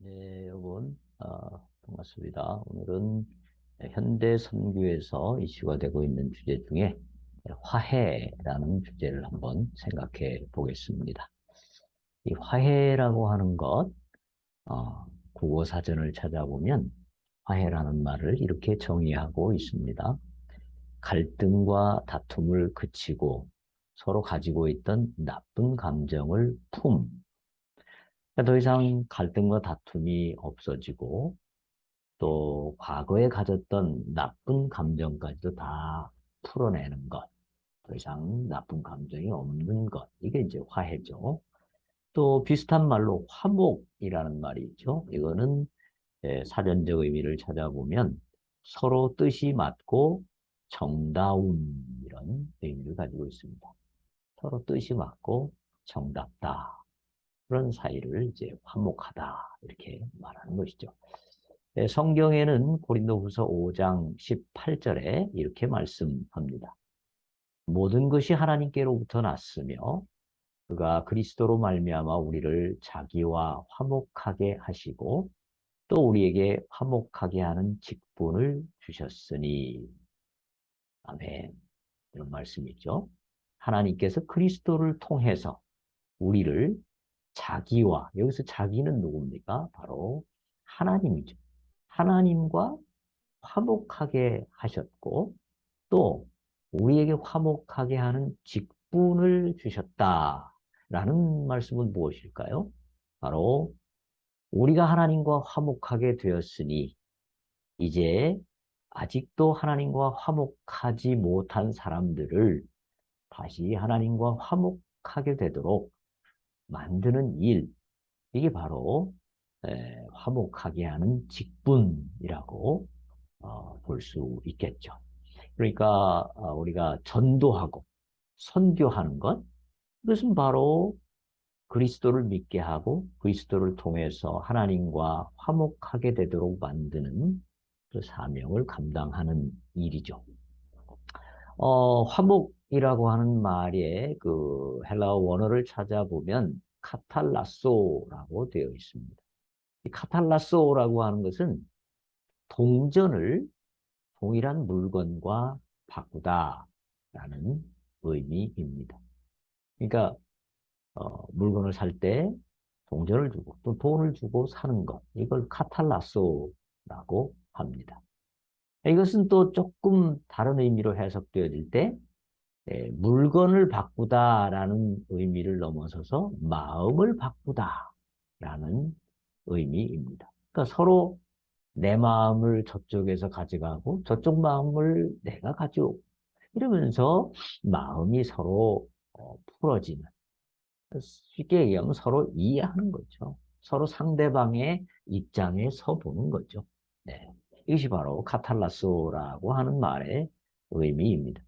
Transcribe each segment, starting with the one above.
네, 여러분, 반갑습니다. 오늘은 현대 선교에서 이슈가 되고 있는 주제 중에 화해라는 주제를 한번 생각해 보겠습니다. 이 화해라고 하는 것, 국어 사전을 찾아보면 화해라는 말을 이렇게 정의하고 있습니다. 갈등과 다툼을 그치고 서로 가지고 있던 나쁜 감정을 더 이상 갈등과 다툼이 없어지고 또 과거에 가졌던 나쁜 감정까지도 다 풀어내는 것. 더 이상 나쁜 감정이 없는 것. 이게 이제 화해죠. 또 비슷한 말로 화목이라는 말이 있죠. 이거는 사전적 의미를 찾아보면 서로 뜻이 맞고 정다움 이런 의미를 가지고 있습니다. 서로 뜻이 맞고 정답다. 그런 사이를 이제 화목하다 이렇게 말하는 것이죠. 성경에는 고린도후서 5장 18절에 이렇게 말씀합니다. 모든 것이 하나님께로부터 났으며 그가 그리스도로 말미암아 우리를 자기와 화목하게 하시고 또 우리에게 화목하게 하는 직분을 주셨으니. 아멘. 이런 말씀이죠. 하나님께서 그리스도를 통해서 우리를 자기와, 여기서 자기는 누굽니까? 바로 하나님이죠. 하나님과 화목하게 하셨고 또 우리에게 화목하게 하는 직분을 주셨다라는 말씀은 무엇일까요? 바로 우리가 하나님과 화목하게 되었으니 이제 아직도 하나님과 화목하지 못한 사람들을 다시 하나님과 화목하게 되도록 만드는 일, 이게 바로 화목하게 하는 직분이라고 볼 수 있겠죠. 그러니까 우리가 전도하고 선교하는 것, 이것은 바로 그리스도를 믿게 하고 그리스도를 통해서 하나님과 화목하게 되도록 만드는 그 사명을 감당하는 일이죠. 화목이라고 하는 말의 그 헬라어 원어를 찾아보면 카탈라소라고 되어 있습니다. 이 카탈라소라고 하는 것은 동전을 동일한 물건과 바꾸다라는 의미입니다. 그러니까 물건을 살 때 동전을 주고 또 돈을 주고 사는 것, 이걸 카탈라소라고 합니다. 이것은 또 조금 다른 의미로 해석되어질 때 물건을 바꾸다라는 의미를 넘어서서 마음을 바꾸다라는 의미입니다. 그러니까 서로 내 마음을 저쪽에서 가져가고 저쪽 마음을 내가 가져오고 이러면서 마음이 서로 풀어지는, 쉽게 얘기하면 서로 이해하는 거죠. 서로 상대방의 입장에 서 보는 거죠. 네. 이것이 바로 카탈라소라고 하는 말의 의미입니다.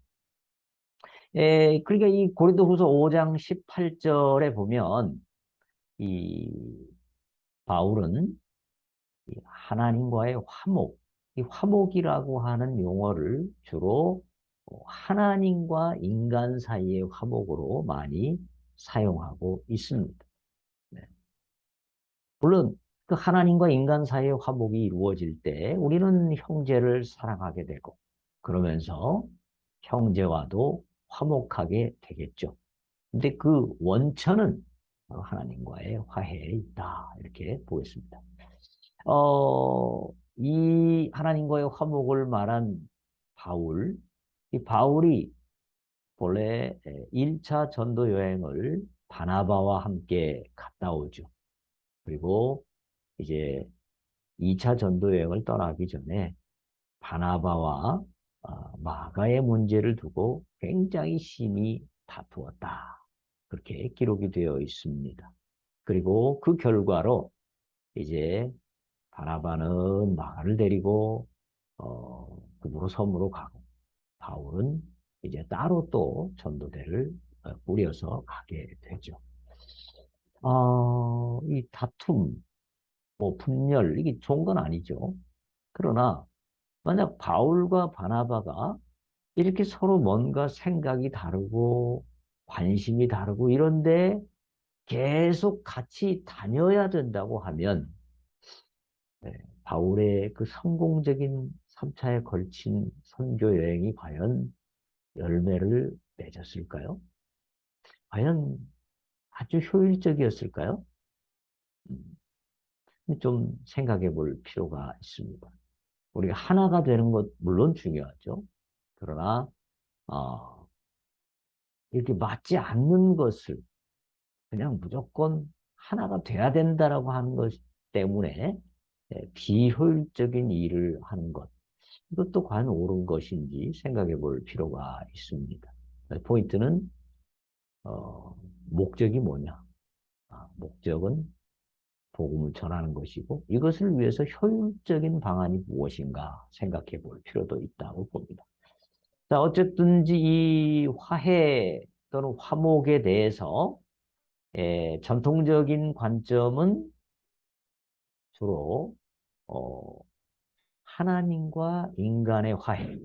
그러니까 이 고린도후서 5장 18절에 보면 이 바울은 이 하나님과의 화목, 이 화목이라고 하는 용어를 주로 하나님과 인간 사이의 화목으로 많이 사용하고 있습니다. 네. 물론 그 하나님과 인간 사이의 화목이 이루어질 때 우리는 형제를 사랑하게 되고 그러면서 형제와도 화목하게 되겠죠. 근데 그 원천은 하나님과의 화해에 있다. 이렇게 보겠습니다. 이 하나님과의 화목을 말한 바울, 이 바울이 본래 1차 전도 여행을 바나바와 함께 갔다 오죠. 그리고 이제 2차 전도 여행을 떠나기 전에 바나바와 마가의 문제를 두고 굉장히 심히 다투었다. 그렇게 기록이 되어 있습니다. 그리고 그 결과로 이제 바나바는 마가를 데리고 구부로 섬으로 가고 바울은 이제 따로 또 전도대를 꾸려서 가게 되죠. 이 다툼, 뭐 분열 이게 좋은 건 아니죠. 그러나 만약 바울과 바나바가 이렇게 서로 뭔가 생각이 다르고 관심이 다르고 이런데 계속 같이 다녀야 된다고 하면 바울의 그 성공적인 3차에 걸친 선교 여행이 과연 열매를 맺었을까요? 과연 아주 효율적이었을까요? 음, 좀 생각해 볼 필요가 있습니다. 우리가 하나가 되는 것 물론 중요하죠. 그러나 어, 이렇게 맞지 않는 것을 그냥 무조건 하나가 돼야 된다라고 하는 것 때문에 비효율적인 일을 하는 것, 이것도 과연 옳은 것인지 생각해 볼 필요가 있습니다. 포인트는 목적이 뭐냐? 목적은 복음을 전하는 것이고 이것을 위해서 효율적인 방안이 무엇인가 생각해 볼 필요도 있다고 봅니다. 자, 어쨌든지 이 화해 또는 화목에 대해서 전통적인 관점은 주로 어, 하나님과 인간의 화해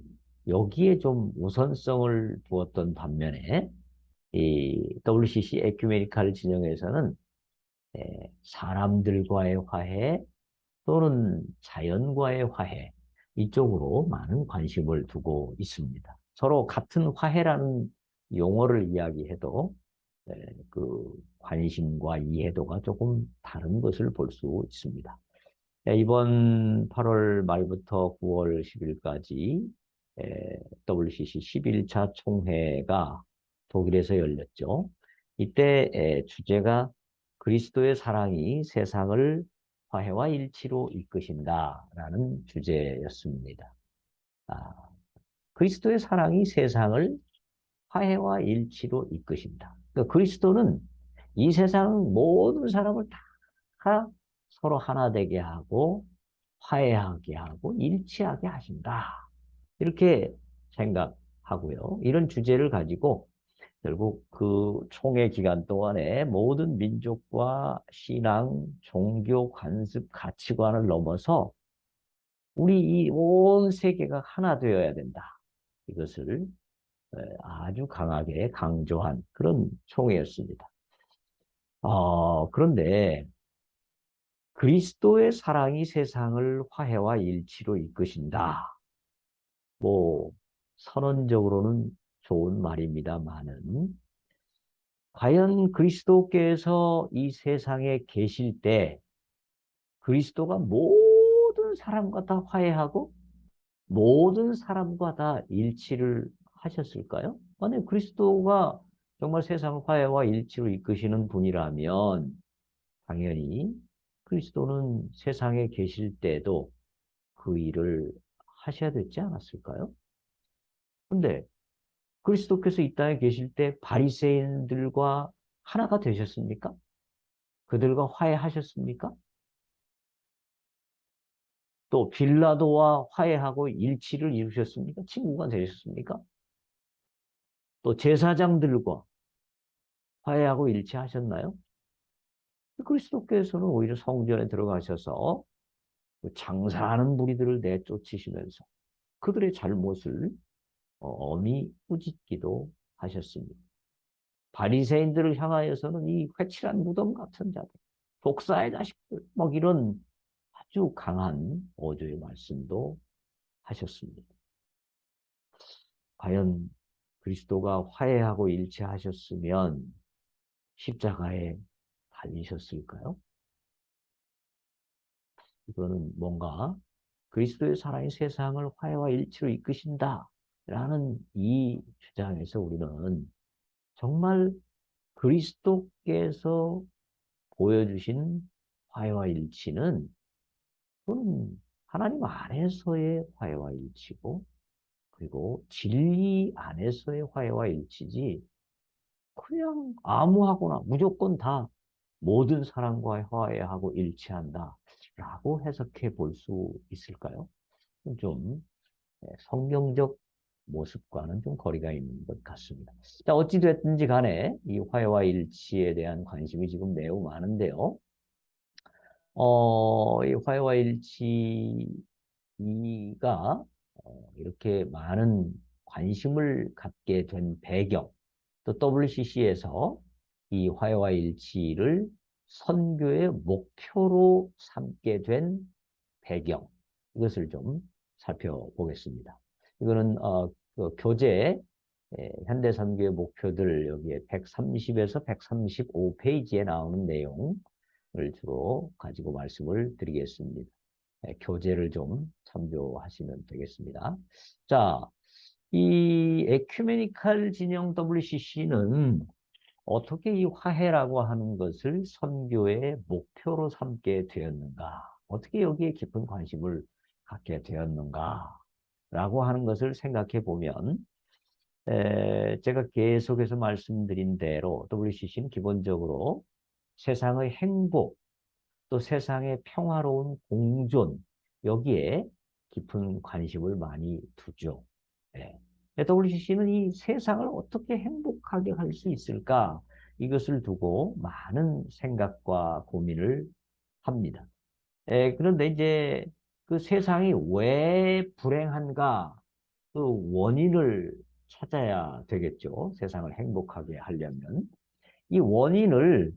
여기에 좀 우선성을 두었던 반면에 이 WCC 에큐메니칼 진영에서는 사람들과의 화해 또는 자연과의 화해 이쪽으로 많은 관심을 두고 있습니다. 서로 같은 화해라는 용어를 이야기해도 그 관심과 이해도가 조금 다른 것을 볼 수 있습니다. 이번 8월 말부터 9월 10일까지 WCC 11차 총회가 독일에서 열렸죠. 이때 주제가 그리스도의 사랑이 세상을 화해와 일치로 이끄신다라는 주제였습니다. 아, 그리스도의 사랑이 세상을 화해와 일치로 이끄신다. 그러니까 그리스도는 이 세상 모든 사람을 다 서로 하나 되게 하고 화해하게 하고 일치하게 하신다. 이렇게 생각하고요. 이런 주제를 가지고 결국 그 총회 기간 동안에 모든 민족과 신앙, 종교, 관습, 가치관을 넘어서 우리 이 온 세계가 하나 되어야 된다. 이것을 아주 강하게 강조한 그런 총회였습니다. 그런데 그리스도의 사랑이 세상을 화해와 일치로 이끄신다. 뭐 선언적으로는 좋은 말입니다만은 과연 그리스도께서 이 세상에 계실 때 그리스도가 모든 사람과 다 화해하고 모든 사람과 다 일치를 하셨을까요? 만약 그리스도가 정말 세상 화해와 일치로 이끄시는 분이라면 당연히 그리스도는 세상에 계실 때도 그 일을 하셔야 되지 않았을까요? 근데 그리스도께서 이 땅에 계실 때 바리새인들과 하나가 되셨습니까? 그들과 화해하셨습니까? 또 빌라도와 화해하고 일치를 이루셨습니까? 친구가 되셨습니까? 또 제사장들과 화해하고 일치하셨나요? 그리스도께서는 오히려 성전에 들어가셔서 장사하는 무리들을 내쫓으시면서 그들의 잘못을 엄히 꾸짖기도 하셨습니다. 바리새인들을 향하여서는 이 회칠한 무덤 같은 자들, 독사의 자식들, 막 이런 아주 강한 어조의 말씀도 하셨습니다. 과연 그리스도가 화해하고 일치하셨으면 십자가에 달리셨을까요? 이거는 뭔가 그리스도의 사랑이 세상을 화해와 일치로 이끄신다라는 이 주장에서 우리는 정말 그리스도께서 보여주신 화해와 일치는 그건 하나님 안에서의 화해와 일치고 그리고 진리 안에서의 화해와 일치지 그냥 아무하거나 무조건 다 모든 사람과 화해하고 일치한다 라고 해석해 볼 수 있을까요? 좀 성경적 모습과는 좀 거리가 있는 것 같습니다. 자, 어찌됐든지 간에 이 화해와 일치에 대한 관심이 지금 매우 많은데요. 이 화해와 일치가 이렇게 많은 관심을 갖게 된 배경, 또 WCC에서 이 화해와 일치를 선교의 목표로 삼게 된 배경 이것을 좀 살펴보겠습니다. 이거는 그 교재 현대 선교의 목표들 여기에 130에서 135페이지에 나오는 내용을 주로 가지고 말씀을 드리겠습니다. 교재를 좀 참조하시면 되겠습니다. 자, 이 에큐메니칼 진영 WCC는 어떻게 이 화해라고 하는 것을 선교의 목표로 삼게 되었는가? 어떻게 여기에 깊은 관심을 갖게 되었는가? 라고 하는 것을 생각해 보면 제가 계속해서 말씀드린 대로 WCC는 기본적으로 세상의 행복, 또 세상의 평화로운 공존, 여기에 깊은 관심을 많이 두죠. 네. WCC는 이 세상을 어떻게 행복하게 할 수 있을까? 이것을 두고 많은 생각과 고민을 합니다. 그런데 이제 그 세상이 왜 불행한가? 그 원인을 찾아야 되겠죠. 세상을 행복하게 하려면. 이 원인을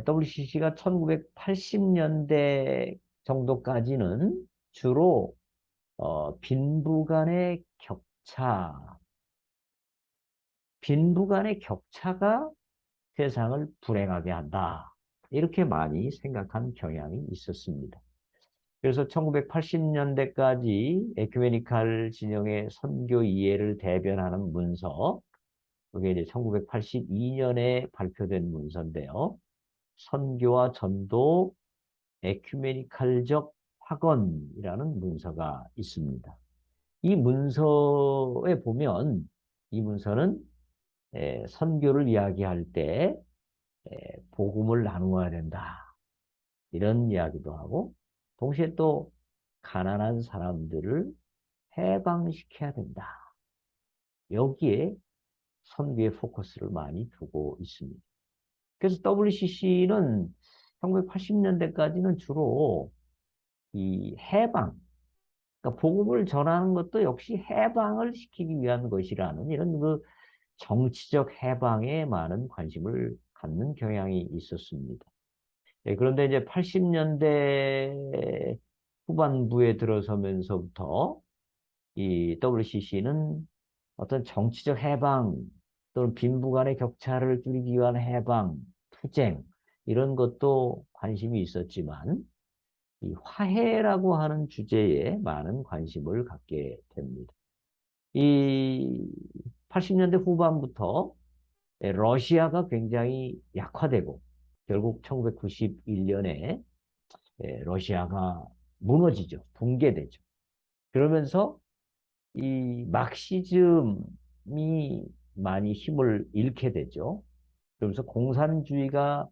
WCC가 1980년대 정도까지는 주로 빈부 간의 격차가 세상을 불행하게 한다. 이렇게 많이 생각한 경향이 있었습니다. 그래서 1980년대까지 에큐메니칼 진영의 선교 이해를 대변하는 문서, 그게 이제 1982년에 발표된 문서인데요. 선교와 전도 에큐메니칼적 확언이라는 문서가 있습니다. 이 문서에 보면 이 문서는 선교를 이야기할 때 복음을 나누어야 된다. 이런 이야기도 하고 동시에 또 가난한 사람들을 해방시켜야 된다. 여기에 선교의 포커스를 많이 두고 있습니다. 그래서 WCC는 1980년대까지는 주로 이 해방, 그러니까 복음을 전하는 것도 역시 해방을 시키기 위한 것이라는 이런 그 정치적 해방에 많은 관심을 갖는 경향이 있었습니다. 그런데 이제 80년대 후반부에 들어서면서부터 이 WCC는 어떤 정치적 해방 또는 빈부 간의 격차를 줄이기 위한 해방, 투쟁 이런 것도 관심이 있었지만 이 화해라고 하는 주제에 많은 관심을 갖게 됩니다. 이 80년대 후반부터 러시아가 굉장히 약화되고 결국 1991년에 러시아가 무너지죠. 붕괴되죠. 그러면서 이 막시즘이 많이 힘을 잃게 되죠. 그러면서 공산주의가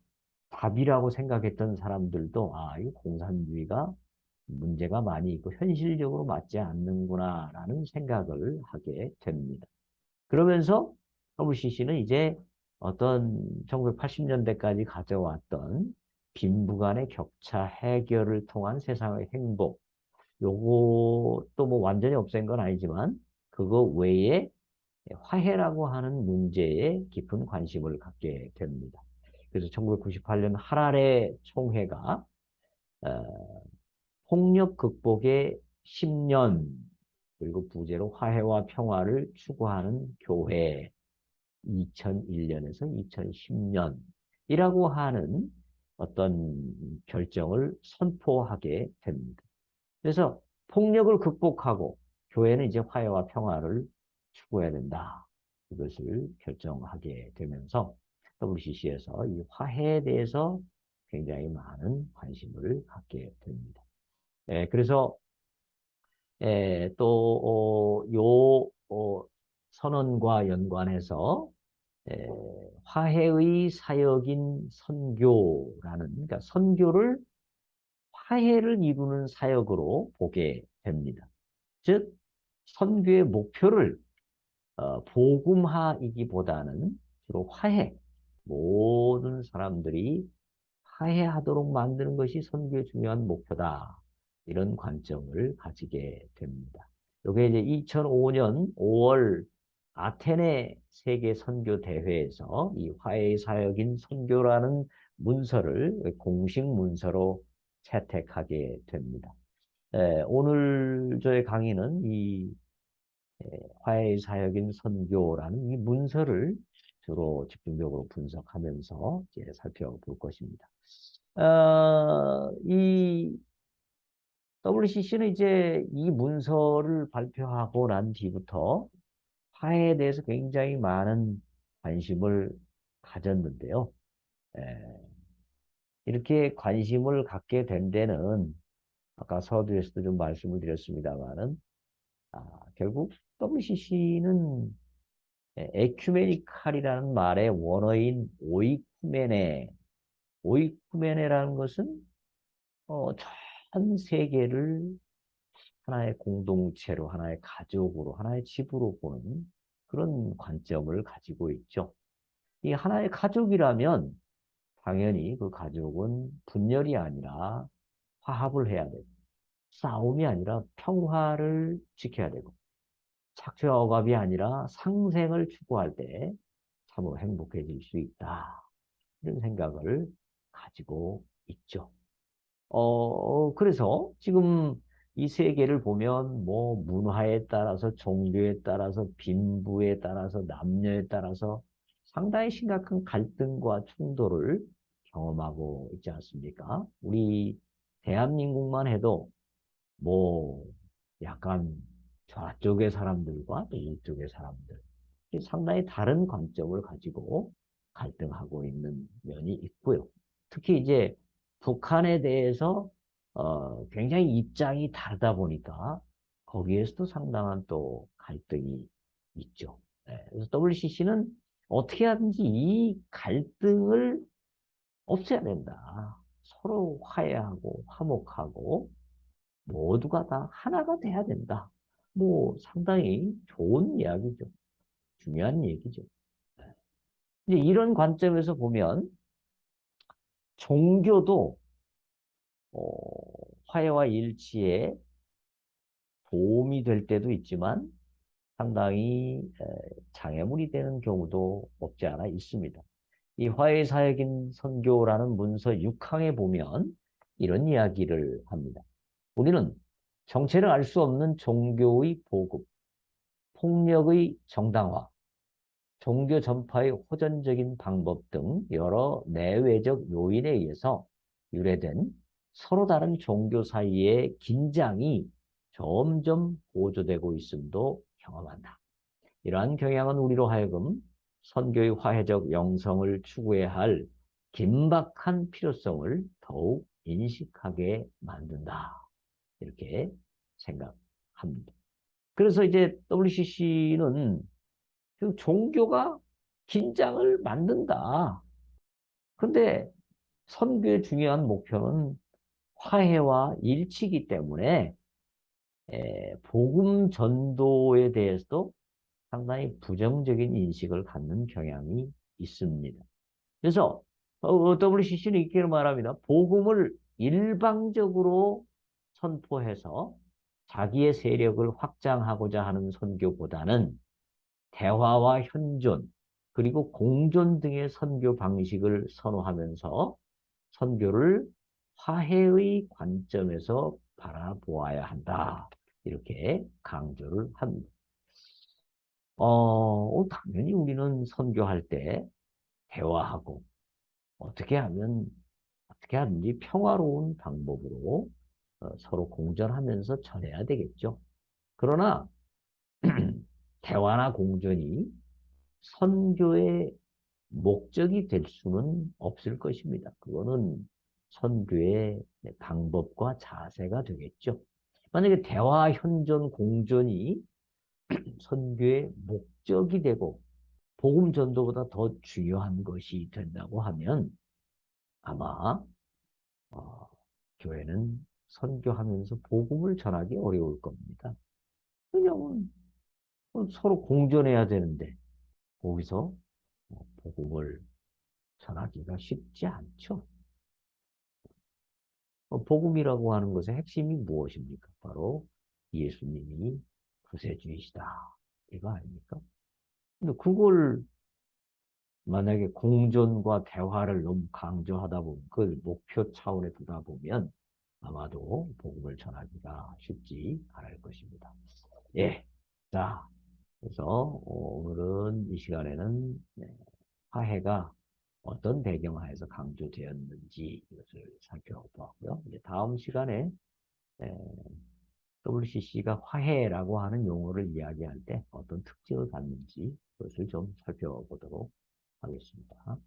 답이라고 생각했던 사람들도 이 공산주의가 문제가 많이 있고 현실적으로 맞지 않는구나라는 생각을 하게 됩니다. 그러면서 WCC는 이제 어떤 1980년대까지 가져왔던 빈부 간의 격차 해결을 통한 세상의 행복, 요것도 뭐 완전히 없앤 건 아니지만 그거 외에 화해라고 하는 문제에 깊은 관심을 갖게 됩니다. 그래서 1998년 하라레 총회가 폭력 극복의 10년 그리고 부제로 화해와 평화를 추구하는 교회 2001년에서 2010년이라고 하는 어떤 결정을 선포하게 됩니다. 그래서 폭력을 극복하고 교회는 이제 화해와 평화를 추구해야 된다. 이것을 결정하게 되면서 WCC에서 이 화해에 대해서 굉장히 많은 관심을 갖게 됩니다. 그래서 또 선언과 연관해서 에, 화해의 사역인 선교라는 그러니까 선교를 화해를 이루는 사역으로 보게 됩니다. 즉 선교의 목표를 복음화이기보다는 주로 화해, 모든 사람들이 화해하도록 만드는 것이 선교의 중요한 목표다. 이런 관점을 가지게 됩니다. 이게 이제 2005년 5월 아테네 세계 선교 대회에서 이 화해의 사역인 선교라는 문서를 공식 문서로 채택하게 됩니다. 오늘 저의 강의는 이 화해사역인 선교라는 이 문서를 주로 집중적으로 분석하면서 이제 살펴볼 것입니다. 이 WCC는 이제 이 문서를 발표하고 난 뒤부터 화해에 대해서 굉장히 많은 관심을 가졌는데요. 에, 이렇게 관심을 갖게 된 데는 아까 서두에서도 좀 말씀을 드렸습니다만은 결국 WCC는 에큐메니칼이라는 말의 원어인 오이쿠메네라는 것은 전 세계를 하나의 공동체로, 하나의 가족으로, 하나의 집으로 보는 그런 관점을 가지고 있죠. 이 하나의 가족이라면 당연히 그 가족은 분열이 아니라 화합을 해야 되고, 싸움이 아니라 평화를 지켜야 되고, 착취와 억압이 아니라 상생을 추구할 때 참으로 행복해질 수 있다. 이런 생각을 가지고 있죠. 그래서 지금 이 세계를 보면 뭐 문화에 따라서 종교에 따라서 빈부에 따라서 남녀에 따라서 상당히 심각한 갈등과 충돌을 경험하고 있지 않습니까? 우리 대한민국만 해도 뭐 약간 저쪽의 사람들과 또 이쪽의 사람들 상당히 다른 관점을 가지고 갈등하고 있는 면이 있고요. 특히 이제 북한에 대해서 굉장히 입장이 다르다 보니까 거기에서도 상당한 또 갈등이 있죠. 그래서 WCC는 어떻게 하든지 이 갈등을 없애야 된다. 서로 화해하고 화목하고 모두가 다 하나가 돼야 된다. 뭐 상당히 좋은 이야기죠. 중요한 얘기죠. 이제 이런 관점에서 보면 종교도 화해와 일치에 도움이 될 때도 있지만 상당히 장애물이 되는 경우도 없지 않아 있습니다. 이 화해사역인 선교라는 문서 6항에 보면 이런 이야기를 합니다. 우리는 정체를 알 수 없는 종교의 보급, 폭력의 정당화, 종교 전파의 호전적인 방법 등 여러 내외적 요인에 의해서 유래된 서로 다른 종교 사이의 긴장이 점점 고조되고 있음도 경험한다. 이러한 경향은 우리로 하여금 선교의 화해적 영성을 추구해야 할 긴박한 필요성을 더욱 인식하게 만든다. 이렇게 생각합니다. 그래서 이제 WCC는 그 종교가 긴장을 만든다. 근데 선교의 중요한 목표는 화해와 일치이기 때문에 복음 전도에 대해서도 상당히 부정적인 인식을 갖는 경향이 있습니다. 그래서 WCC는 이렇게 말합니다. 복음을 일방적으로 선포해서 자기의 세력을 확장하고자 하는 선교보다는 대화와 현존, 그리고 공존 등의 선교 방식을 선호하면서 선교를 화해의 관점에서 바라보아야 한다. 이렇게 강조를 합니다. 당연히 우리는 선교할 때 대화하고 어떻게 하든지 평화로운 방법으로 서로 공존하면서 전해야 되겠죠. 그러나 대화나 공존이 선교의 목적이 될 수는 없을 것입니다. 그거는 선교의 방법과 자세가 되겠죠. 만약에 대화, 현존, 공존이 선교의 목적이 되고 복음 전도보다 더 중요한 것이 된다고 하면 아마 교회는 선교하면서 복음을 전하기 어려울 겁니다. 왜냐하면 서로 공존해야 되는데 거기서 복음을 전하기가 쉽지 않죠. 복음이라고 하는 것의 핵심이 무엇입니까? 바로 예수님이 구세주이시다. 이거 아닙니까? 근데 그걸 만약에 공존과 대화를 너무 강조하다 보면, 그걸 목표 차원에 두다 보면 아마도 복음을 전하기가 쉽지 않을 것입니다. 예. 자, 그래서 오늘은 이 시간에는 화해가 어떤 배경하에서 강조되었는지 이것을 살펴보았고요. 이제 다음 시간에 WCC가 화해라고 하는 용어를 이야기할 때 어떤 특징을 갖는지 그것을 좀 살펴보도록 하겠습니다.